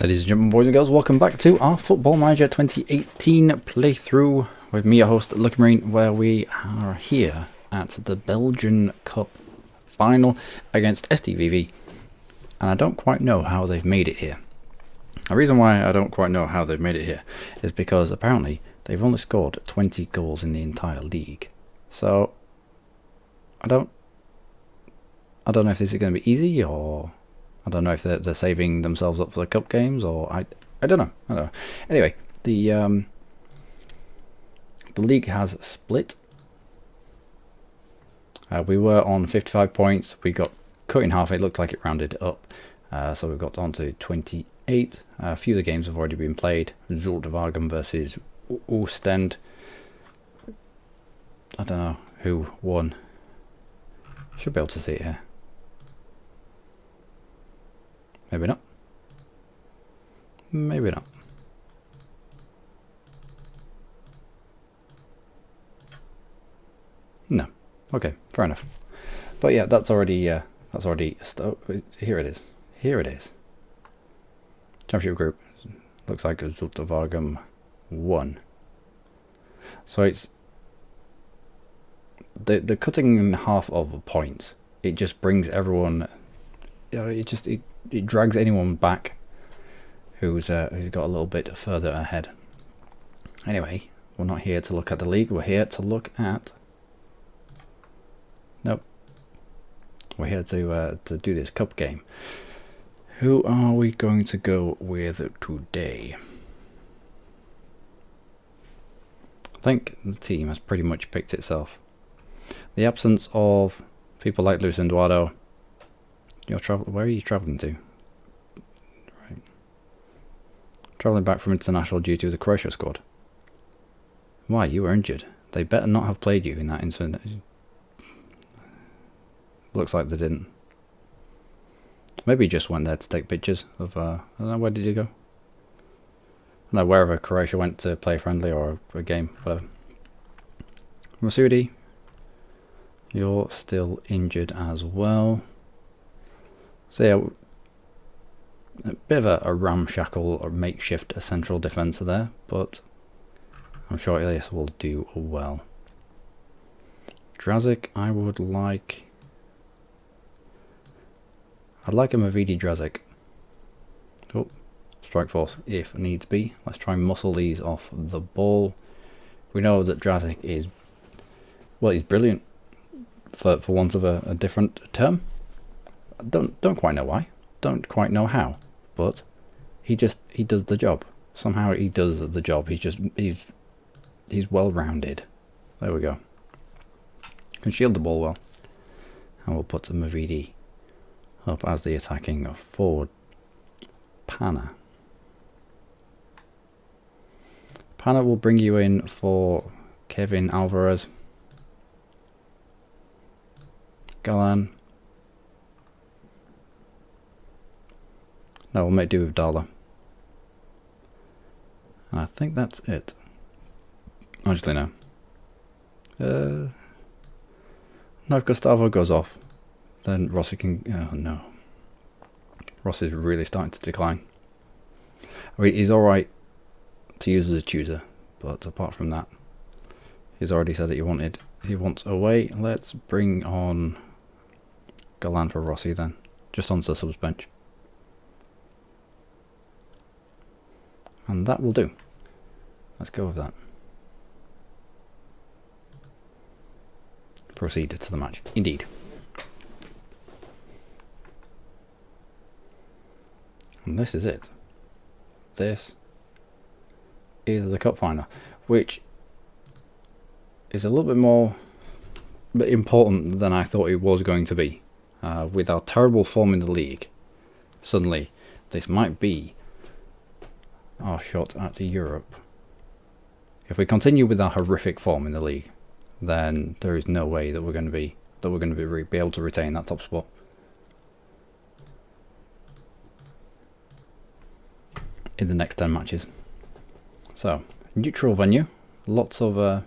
Ladies and gentlemen, boys and girls, welcome back to our Football Manager 2018 playthrough with me, your host, Luckymarine, where we are here at the Belgian Cup final against STVV, and I don't quite know how they've made it here. The reason why I don't quite know how they've made it here is because apparently they've only scored 20 goals in the entire league. So I don't know if this is going to be easy, or I don't know if they're saving themselves up for the cup games, or I don't know. Anyway, the league has split. We were on 55 points. We got cut in half. It looked like it rounded up, so we got on to 28. A few of the games have already been played. Zultewagen versus Oostend. I don't know who won. Should be able to see it here. Maybe not. Maybe not. No. Okay, fair enough. But yeah, that's already here it is. Here it is. Championship group looks like Zultewagen won. So it's the cutting in half of points. It just brings everyone. It drags anyone back who's got a little bit further ahead. Anyway, we're not here to look at the league. We're here to look at. Nope. We're here to do this cup game. Who are we going to go with today? I think the team has pretty much picked itself. The absence of people like Luis Eduardo. Where are you travelling to? Right. Travelling back from international due to the Croatia squad. Why? You were injured. They better not have played you in that incident. Looks like they didn't. Maybe he just went there to take pictures of, I don't know, where did he go? I don't know, wherever Croatia went to play friendly or a game, whatever. Masudi, you're still injured as well. So yeah, a bit of a ramshackle or makeshift central defender there, but I'm sure Elias will do well. Drazic, I'd like a Mavidi Drazic. Oh, strike force if needs be. Let's try and muscle these off the ball. We know that Drazic is, well, he's brilliant, for want of a different term. Don't quite know why, don't quite know how, but he does the job. Somehow he does the job. He's well rounded. There we go. Can shield the ball well, and we'll put Mavidi up as the attacking forward. Pana will bring you in for Kevin Alvarez. Galan. No, we'll make do with Dala. And I think that's it. Actually, no. No, if Gustavo goes off, then Rossi can. Oh no. Rossi's really starting to decline. I mean, he's alright to use as a tutor, but apart from that, he's already said that he wants away. Let's bring on Galan for Rossi then, just onto the subs bench. And that will do. Let's go with that. Proceed to the match. Indeed. And this is it. This is the cup final, which is a little bit more important than I thought it was going to be. With our terrible form in the league, suddenly this might be our shot at Europe. If we continue with our horrific form in the league, then there is no way that we're going to be able to retain that top spot. In the next 10 matches. So, neutral venue, lots of our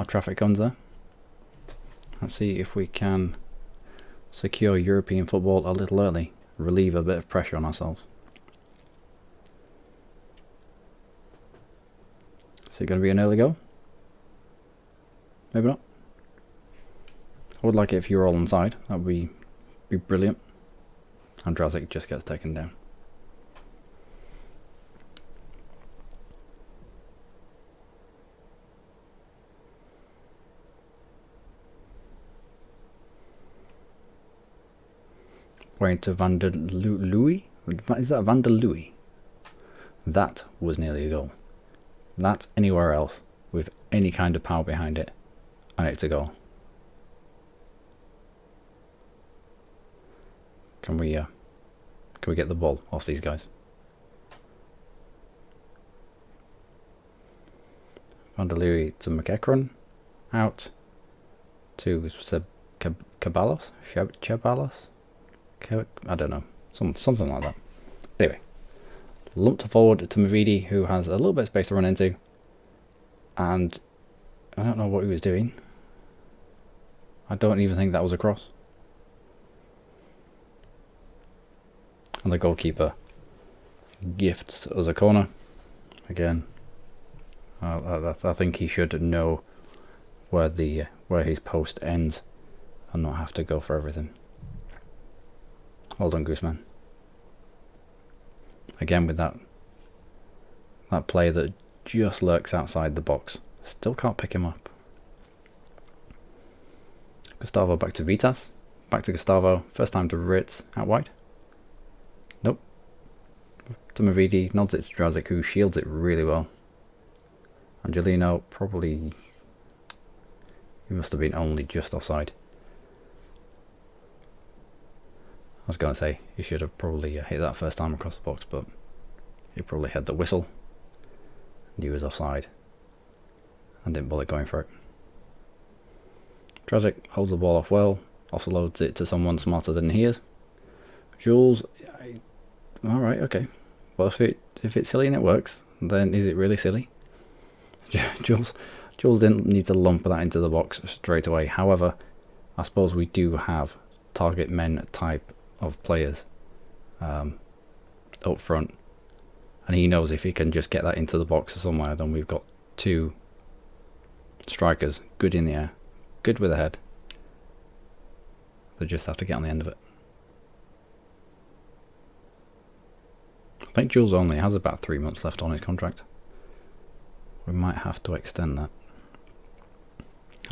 traffic comes there. Let's see if we can secure European football a little early. relieve a bit of pressure on ourselves. Is it going to be an early goal? Maybe not. I would like it if you were all onside. That would be brilliant. And Drazik just gets taken down. Wait to Van der Louis? Is that Van der Louis? That was nearly a goal. That anywhere else with any kind of power behind it, and it's a goal. Can we get the ball off these guys? Van der Louis to Mechelen, out to Ceballos, Ceballos. I don't know, something like that. Anyway, lumped forward to Mavidi, who has a little bit of space to run into, and I don't know what he was doing. I don't even think that was a cross. And the goalkeeper gifts us a corner. Again, I think he should know where his post ends and not have to go for everything. Well done, Gooseman. Again with that player that just lurks outside the box. Still can't pick him up. Gustavo back to Vitas. Back to Gustavo. First time to Ritz out wide. Nope. To Mavidi. Nods it to Drazik, who shields it really well. Angelino probably... He must have been only just offside. I was going to say he should have probably hit that first time across the box, but he probably had the whistle and he was offside and didn't bother going for it. Drazik holds the ball off well, offloads it to someone smarter than he is. Jules, alright, okay. Well, if it's silly and it works, then is it really silly? Jules didn't need to lump that into the box straight away. However, I suppose we do have target men type of players up front, and he knows if he can just get that into the box somewhere, then we've got two strikers, good in the air, good with the head. They just have to get on the end of it. I think Jules only has about 3 months left on his contract. We might have to extend that.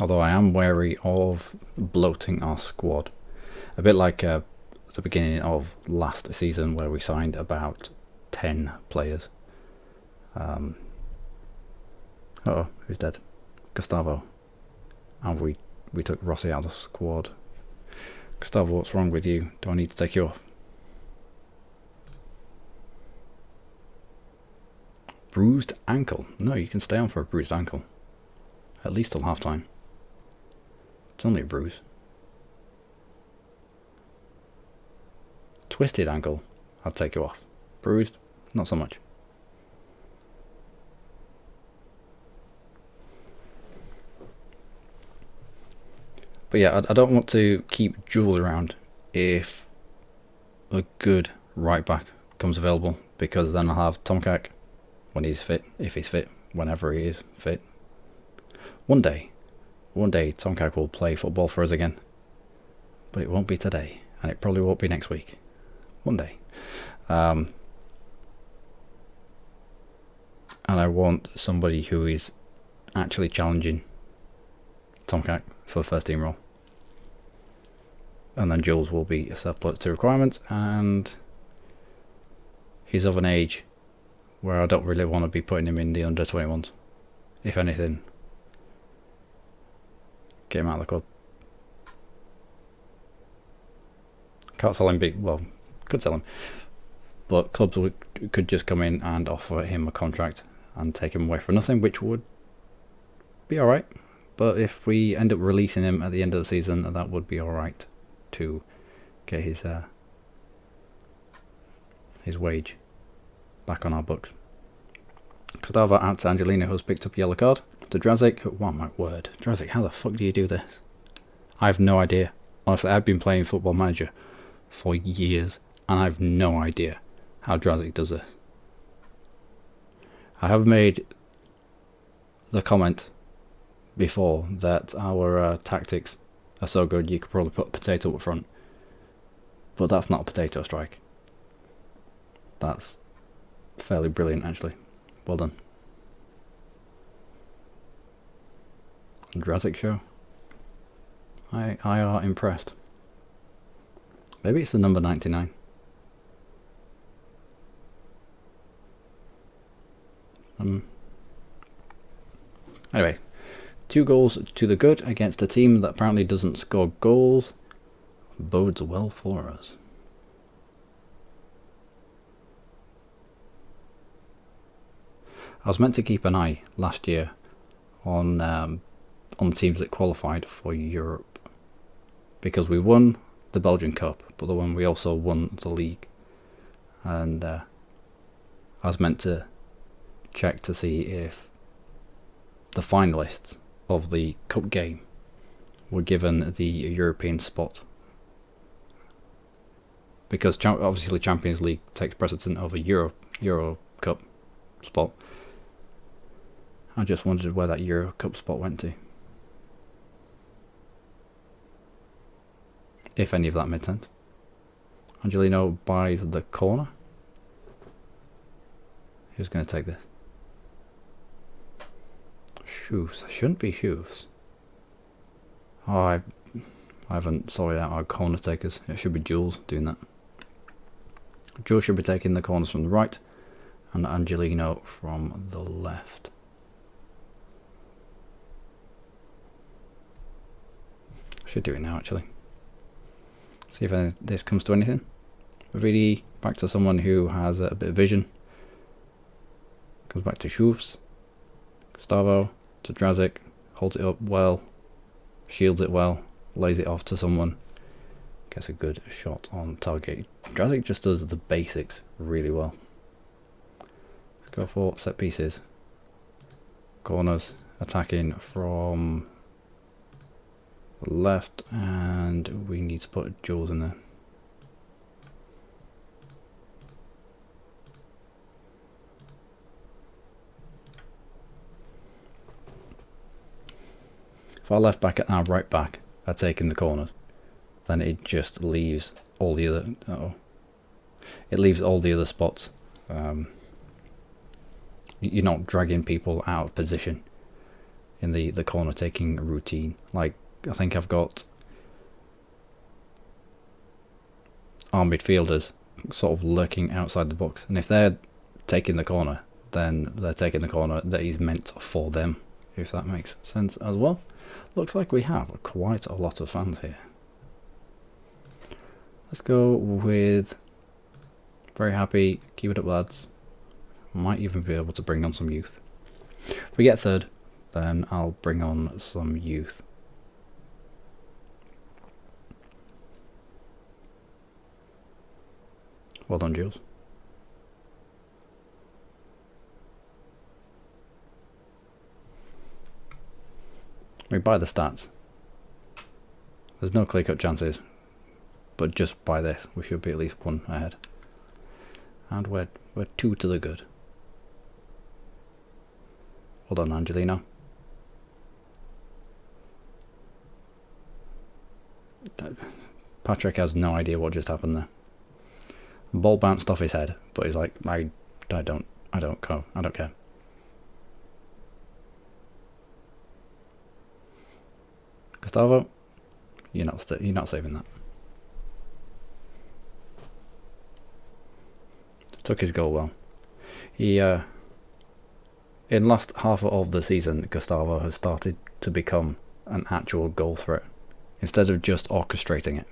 Although I am wary of bloating our squad. A bit like the beginning of last season where we signed about 10 players. Uh-oh, who's dead? Gustavo. And we took Rossi out of the squad. Gustavo, what's wrong with you? Do I need to take you off? Bruised ankle. No, you can stay on for a bruised ankle. At least till half time. It's only a bruise. Twisted ankle. I'd take you off. Bruised? Not so much. But yeah, I don't want to keep Jules around if a good right back comes available, because then I'll have Tomkak when he's fit, if he's fit, whenever he is fit. One day Tomkak will play football for us again, but it won't be today, and it probably won't be next week. One day. And I want somebody who is actually challenging Tomkak for the first team role. And then Jules will be a surplus to requirements, and he's of an age where I don't really want to be putting him in the under 21s. If anything, get him out of the club. Can't sell him well, could sell him, but clubs could just come in and offer him a contract and take him away for nothing, which would be alright. But if we end up releasing him at the end of the season, that would be alright to get his wage back on our books. Cadaver out to Angelina, who's picked up a yellow card. To Drazik, oh my word. Drazik, how the fuck do you do this? I have no idea. Honestly, I've been playing Football Manager for years, and I have no idea how Drazik does this. I have made the comment before that our tactics are so good you could probably put a potato up front, but that's not a potato strike. That's fairly brilliant actually. Well done. Drazik show. I are impressed. Maybe it's the number 99. Anyway, 2 goals to the good against a team that apparently doesn't score goals. Bodes well for us. I was meant to keep an eye last year on teams that qualified for Europe, because we won the Belgian Cup, but we also won the league, and I was meant to check to see if the finalists of the cup game were given the European spot, because obviously Champions League takes precedent over Euro Cup spot. I just wondered where that Euro Cup spot went to, if any of that made sense. Angelino buys the corner. Who's going to take this? Shoes. Shouldn't be Shoes. Oh, I haven't sorted out our corner takers. It should be Jules doing that. Jules should be taking the corners from the right, and Angelino from the left. Should do it now actually. See if this comes to anything. Really back to someone who has a bit of vision. Comes back to Shoes. Gustavo to Drazik. Holds it up well. Shields it well. Lays it off to someone. Gets a good shot on target. Drazik just does the basics really well. Let's go for set pieces. Corners. Attacking from the left, and we need to put Jules in there. If our left back and our right back are taking the corners, then it just leaves all the other. It leaves all the other spots. You're not dragging people out of position in the corner taking routine. Like, I think I've got our midfielders sort of lurking outside the box, and if they're taking the corner, then they're taking the corner that is meant for them, if that makes sense as well. Looks like we have quite a lot of fans here. Let's go with very happy, keep it up lads. Might even be able to bring on some youth. If we get third, then I'll bring on some youth. Well done, Jules. We buy the stats. There's no clear-cut chances, but just by this, we should be at least 1 ahead. And we're 2 to the good. Well done, Angelino. Patrick has no idea what just happened there. The ball bounced off his head, but he's like, I don't care. Gustavo, you're not saving that. Took his goal well. He in last half of the season, Gustavo has started to become an actual goal threat instead of just orchestrating it.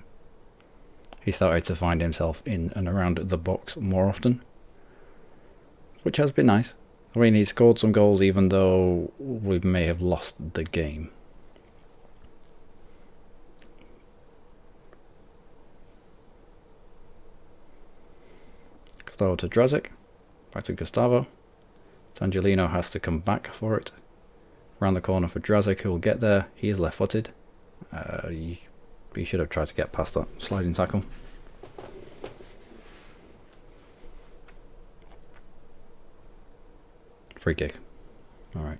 He started to find himself in and around the box more often, which has been nice. I mean, he scored some goals even though we may have lost the game. Gustavo to Drazik, back to Gustavo. Angelino has to come back for it. Around the corner for Drazik, who will get there. He is left-footed. He should have tried to get past that sliding tackle. Free kick. Alright.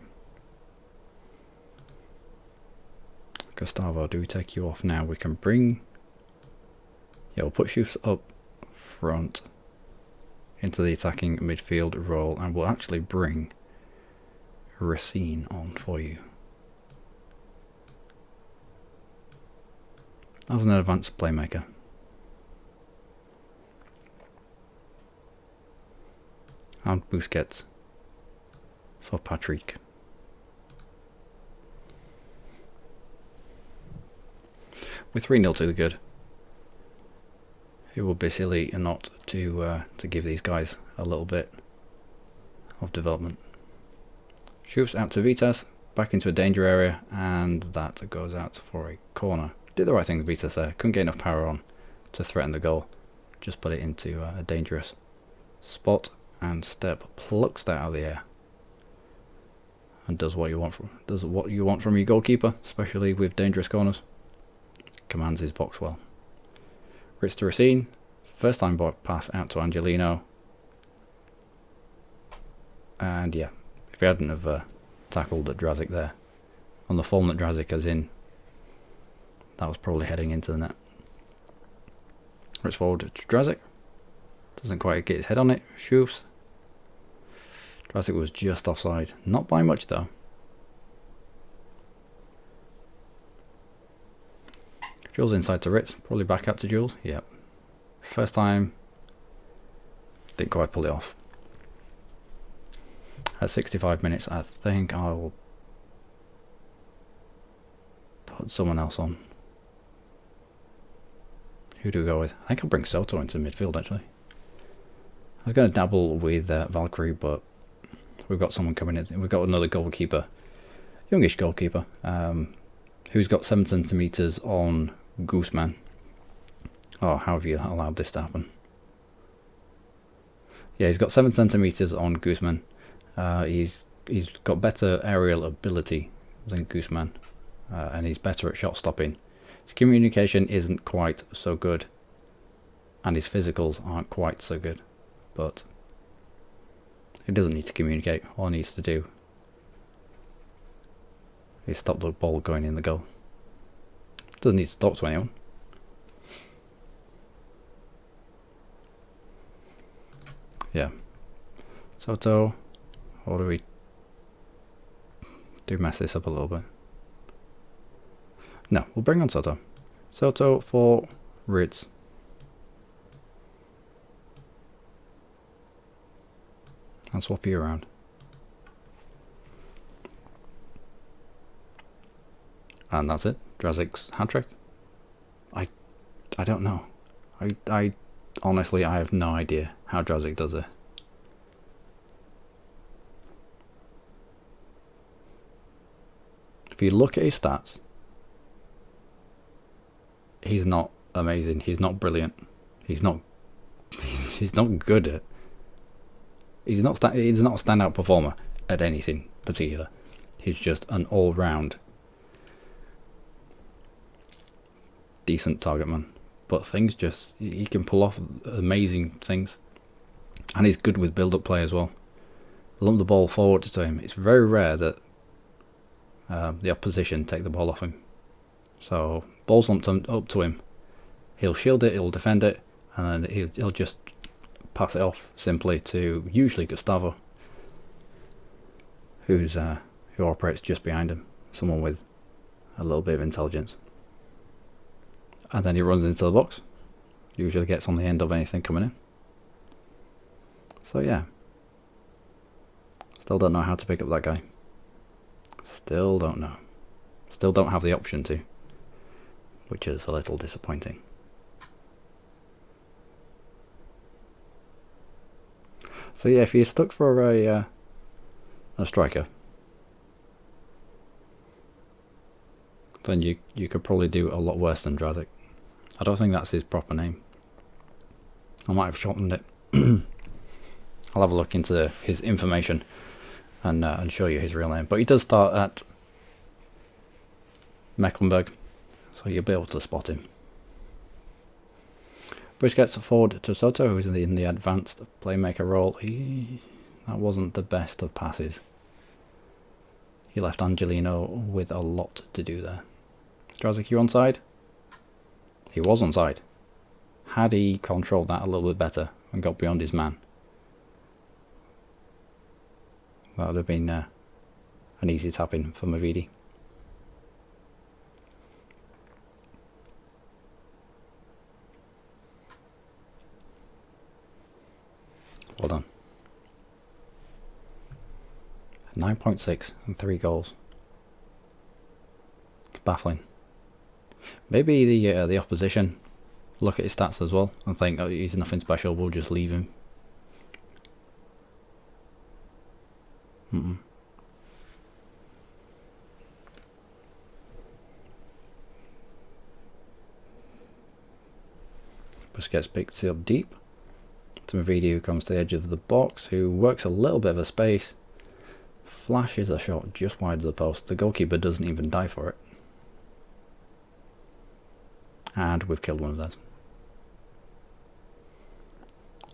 Gustavo, do we take you off now? We can bring... Yeah, we'll put Shoots up front into the attacking midfield role, and we'll actually bring Racine on for you. As an advanced playmaker. And Busquets for Patrick. With 3-0 to the good, it would be silly not to give these guys a little bit of development. Shoots out to Vitas, back into a danger area, and that goes out for a corner. Did the right thing, Vitas there. Couldn't get enough power on to threaten the goal. Just put it into a dangerous spot, and Step plucks that out of the air and does what you want from your goalkeeper, especially with dangerous corners. Commands his box well. Ritz to Racine. First time pass out to Angelino. And yeah, if he hadn't have tackled at Drazic there, on the form that Drazic is in, that was probably heading into the net. Ritz forward to Drazic. Doesn't quite get his head on it. Shoots. Drazic was just offside. Not by much though. Jules inside to Ritz. Probably back out to Jules. Yep. First time. Didn't quite pull it off. At 65 minutes, I think I'll put someone else on. Who do we go with? I think I'll bring Soto into midfield actually. I was going to dabble with Valkyrie, but we've got someone coming in. We've got another goalkeeper, youngish goalkeeper, who's got 7 centimeters on Guzman. Oh, how have you allowed this to happen? Yeah, he's got 7 centimeters on Guzman. He's got better aerial ability than Guzman, and he's better at shot stopping. His communication isn't quite so good, and his physicals aren't quite so good, but he doesn't need to communicate. All he needs to do is stop the ball going in the goal. Doesn't need to talk to anyone. Yeah. Soto, or do we mess this up a little bit? No, we'll bring on Soto. Soto for Ritz. And swap you around. And that's it. Drazic's hat-trick. I don't know. I honestly, I have no idea how Drazic does it. If you look at his stats, he's not amazing. He's not brilliant. He's not good at. He's not a standout performer at anything particular. He's just an all-round decent target man. But things just, he can pull off amazing things, and he's good with build-up play as well. Lump the ball forward to him. It's very rare that the opposition take the ball off him. So ball's lumped up to him, he'll shield it, he'll defend it, and then he'll just pass it off simply to usually Gustavo, who operates just behind him, someone with a little bit of intelligence. And then he runs into the box, usually gets on the end of anything coming in. So yeah, still don't know how to pick up that guy. Still don't know. Still don't have the option to, which is a little disappointing. So yeah, if you're stuck for a striker, then you could probably do a lot worse than Drazic. I don't think that's his proper name. I might have shortened it. I'll have a look into his information and show you his real name. But he does start at Mecklenburg, so you'll be able to spot him. Busquets forward to Soto, who's in the advanced playmaker role. That wasn't the best of passes. He left Angelino with a lot to do there. Drazik, you onside? He was onside. Had he controlled that a little bit better and got beyond his man, that would have been an easy tap-in for Mavidi. Well done. 9.6 and 3 goals. It's baffling. Maybe the opposition look at his stats as well and think, oh, he's nothing special, we'll just leave him. Busquets picks it up deep. To Mavidi, who comes to the edge of the box, who works a little bit of a space. Flashes a shot just wide of the post. The goalkeeper doesn't even dive for it. And we've killed one of those.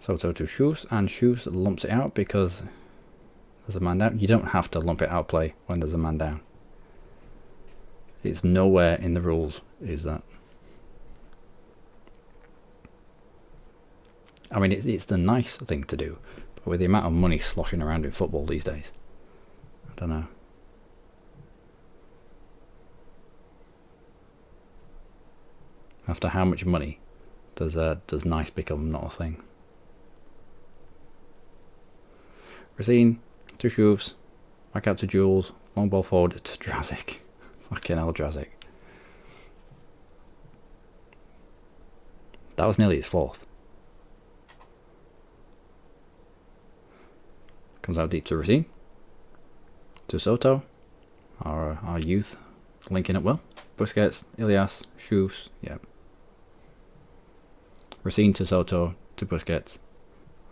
Soto to Shoes, and Shoes lumps it out because there's a man down. You don't have to lump it out play when there's a man down. It's nowhere in the rules, is that. I mean, it's the nice thing to do, but with the amount of money sloshing around in football these days, I don't know. After how much money does nice become not a thing? Racine to Shoes, back out to Jules, long ball forward to Drazik. Fucking hell, Drazik. That was nearly his fourth. Comes out deep to Racine. To Soto. Our youth linking up well. Busquets, Ilias, Shoes, yeah. Racine to Soto to Busquets.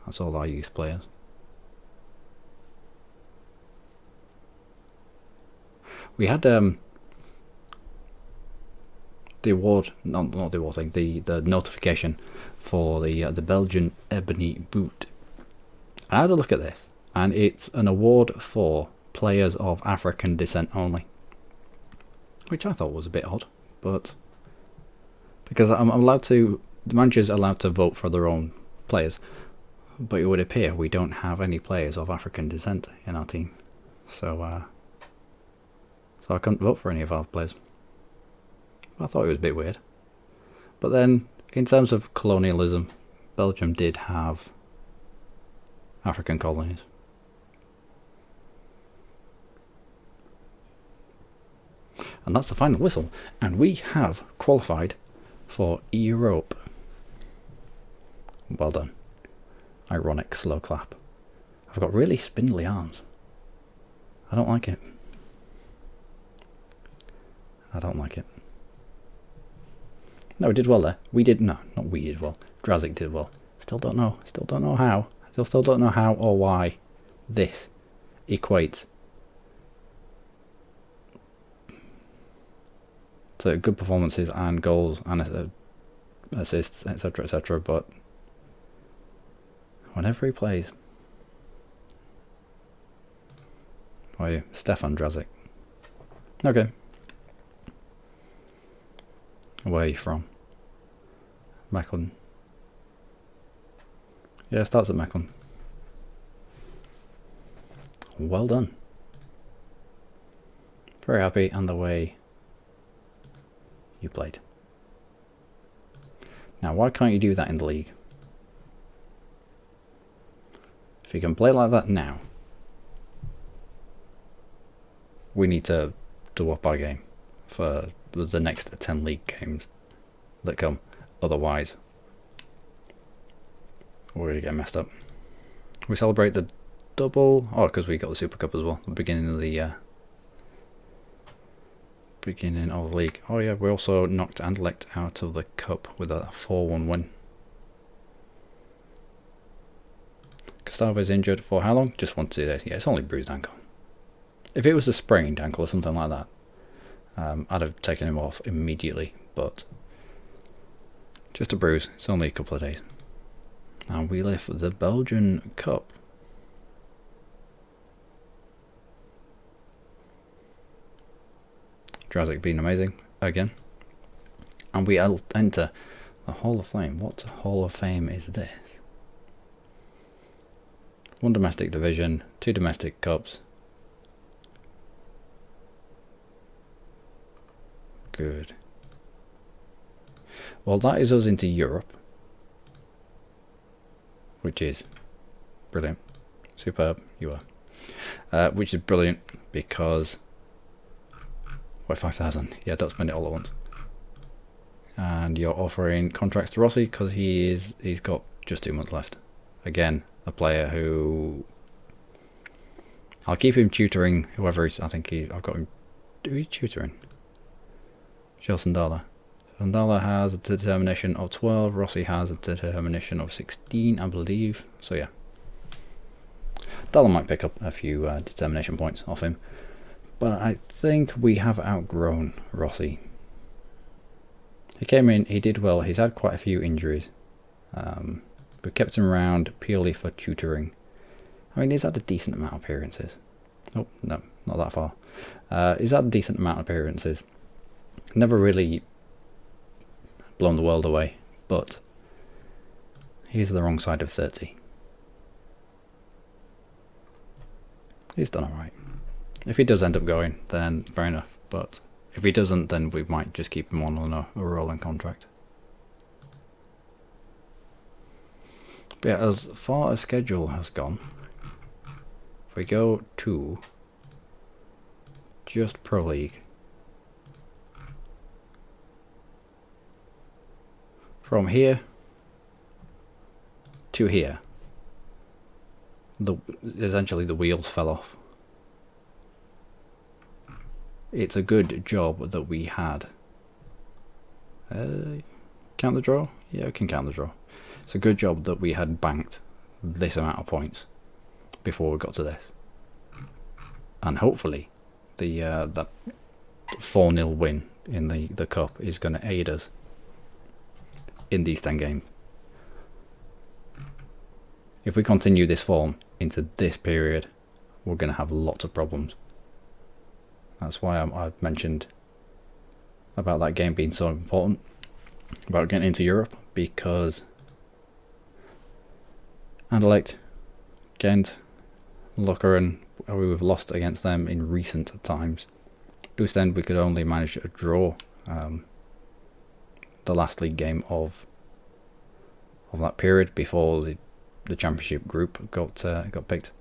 That's all our youth players. We had the award, not the award thing, the notification for the Belgian Ebony Boot. And I had a look at this, and it's an award for players of African descent only, which I thought was a bit odd, but because I'm allowed to, the manager's allowed to vote for their own players, but it would appear we don't have any players of African descent in our team, so I couldn't vote for any of our players. I thought it was a bit weird. But then, in terms of colonialism, Belgium did have African colonies. And that's the final whistle. And we have qualified for Europe. Well done. Ironic slow clap. I've got really spindly arms. I don't like it. I don't like it. No, we did well there. We did, no, not we did well. Drazik did well. Still don't know how. Still don't know how or why this equates to good performances and goals and assists, etc., but whenever he plays, who are you? Stefan Drazik. Okay. Where are you from? Mechelen. Yeah, it starts at Mechelen. Well done. Very happy, and the way you played. Now, why can't you do that in the league? If you can play like that now, we need to up our game for the next 10 league games that come. Otherwise, we're going to get messed up. We celebrate the double. Oh, because we got the Super Cup as well. The beginning of the league. Oh yeah, we also knocked Anderlecht out of the cup with a 4-1 win. Gustavo's injured for how long? Just 1 to 2 days. Yeah, it's only bruised ankle. If it was a sprained ankle or something like that, I'd have taken him off immediately, but just a bruise. It's only a couple of days. And we lift the Belgian Cup. Drazik being amazing again. And we enter the Hall of Fame. What Hall of Fame is this? 1 domestic division, 2 domestic cups. Good. Well, that is us into Europe, which is brilliant. Superb, you are. Which is brilliant because... Wait, 5,000. Yeah, don't spend it all at once. And you're offering contracts to Rossi because he's got just 2 months left. Again, a player who... I'll keep him tutoring whoever he's... I think I've got him... Do we tutoring? Joe Sandala. Sandala has a determination of 12. Rossi has a determination of 16, I believe. So yeah. Dalla might pick up a few determination points off him. But I think we have outgrown Rossi. He came in, he did well. He's had quite a few injuries. We kept him around purely for tutoring. I mean, he's had a decent amount of appearances. Oh, no, not that far. He's had a decent amount of appearances. Never really blown the world away, but he's the wrong side of 30. He's done alright. If he does end up going, then fair enough, but if he doesn't, then we might just keep him on a rolling contract. But yeah, as far as schedule has gone, if we go to just Pro League, from here to here, essentially the wheels fell off. It's a good job that we had. Count the draw? Yeah, I can count the draw. It's a good job that we had banked this amount of points before we got to this. And hopefully that 4-0 win in the cup is going to aid us in these 10 games. If we continue this form into this period, we're going to have lots of problems. That's why I mentioned about that game being so important, about getting into Europe, because Anderlecht, Ghent, Luckymarine, we've lost against them in recent times. Ostend, we could only manage a draw the last league game of that period before the championship group got picked.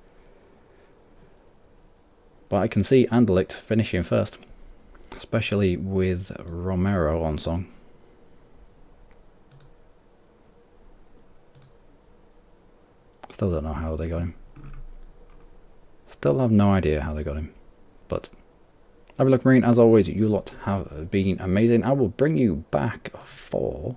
But I can see Anderlecht finishing first, especially with Romero on song. Still don't know how they got him. Still have no idea how they got him. But Luckymarine, as always, you lot have been amazing. I will bring you back for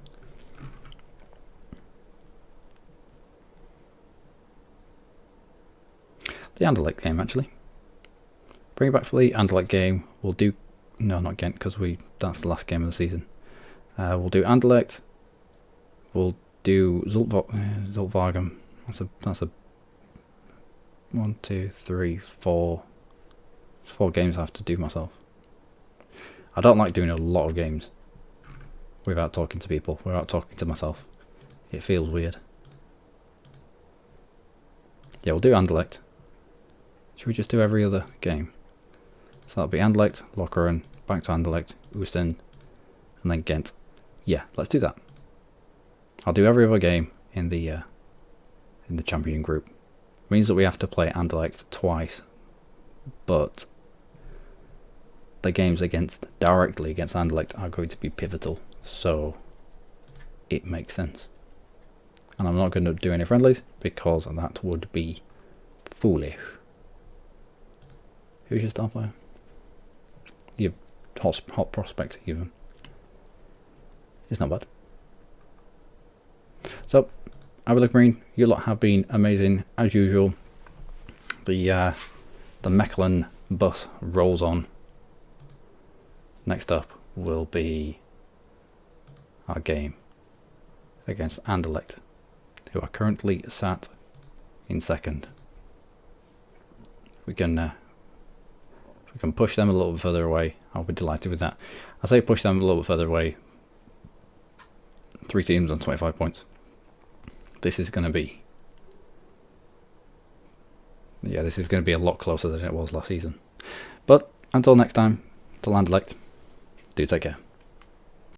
the Anderlecht game, actually. Bring it back for the Anderlecht game. We'll do... No, not Ghent, because that's the last game of the season. We'll do Anderlecht. We'll do Zultwagen. That's a 1, 2, 3, 4. It's 4 games I have to do myself. I don't like doing a lot of games without talking to people, without talking to myself. It feels weird. Yeah, we'll do Anderlecht. Should we just do every other game? So that'll be Anderlecht, Luckymarine, back to Anderlecht, Ostend, and then Ghent. Yeah, let's do that. I'll do every other game in the champion group. It means that we have to play Anderlecht twice, but the games directly against Anderlecht are going to be pivotal, so it makes sense. And I'm not going to do any friendlies because that would be foolish. Who's your star player? Your hot prospect, even. It's not bad. So, Luckymarine, you lot have been amazing as usual. The Mechelen bus rolls on. Next up will be our game against Anderlecht, who are currently sat in second. We can we can push them a little bit further away, I'll be delighted with that. I say push them a little bit further away. 3 teams on 25 points. This is going to be... yeah, this is going to be a lot closer than it was last season. But until next time, to Land Elect, do take care.